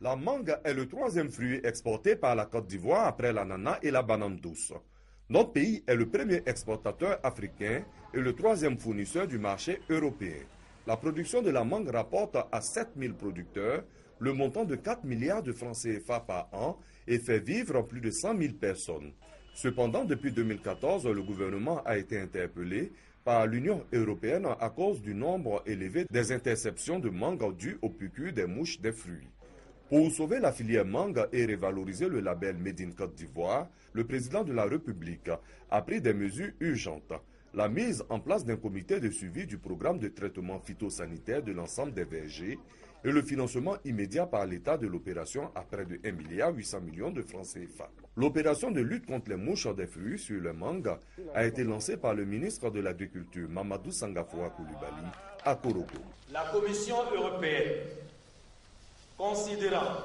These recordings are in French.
La mangue est le troisième fruit exporté par la Côte d'Ivoire après l'ananas et la banane douce. Notre pays est le premier exportateur africain et le troisième fournisseur du marché européen. La production de la mangue rapporte à 7000 producteurs le montant de 4 milliards de francs CFA par an et fait vivre plus de 100 000 personnes. Cependant, depuis 2014, le gouvernement a été interpellé par l'Union européenne à cause du nombre élevé des interceptions de mangue dues au piqûres des mouches des fruits. Pour sauver la filière mangue et revaloriser le label Made in Côte d'Ivoire, le président de la République a pris des mesures urgentes. La mise en place d'un comité de suivi du programme de traitement phytosanitaire de l'ensemble des vergers et le financement immédiat par l'État de l'opération à près de 1,8 milliard de francs CFA. L'opération de lutte contre les mouches des fruits sur le mangue a été lancée par le ministre de l'Agriculture, Mamadou Sangafoua Coulibaly, à Korogo. La Commission européenne, considérant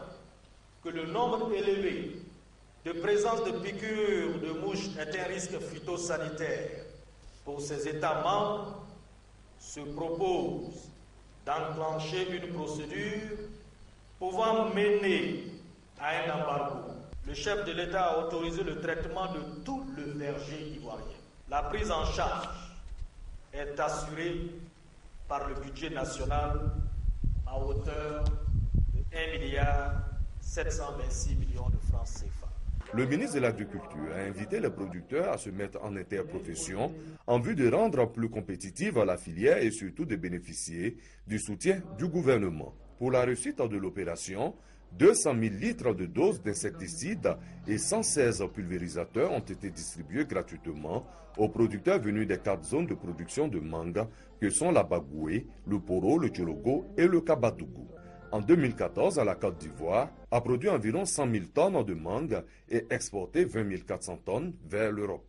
que le nombre élevé de présence de piqûres de mouches est un risque phytosanitaire pour ces États membres, se propose d'enclencher une procédure pouvant mener à un embargo. Le chef de l'État a autorisé le traitement de tout le verger ivoirien. La prise en charge est assurée par le budget national à hauteur de 1,726 milliard de francs CFA. Le ministre de l'Agriculture a invité les producteurs à se mettre en interprofession en vue de rendre plus compétitive la filière et surtout de bénéficier du soutien du gouvernement. Pour la réussite de l'opération, 200 000 litres de doses d'insecticides et 116 pulvérisateurs ont été distribués gratuitement aux producteurs venus des 4 zones de production de mangue que sont la Bagoué, le Poro, le Tchologo et le Kabadougou. En 2014, la Côte d'Ivoire a produit environ 100 000 tonnes de mangue et exporté 20 400 tonnes vers l'Europe.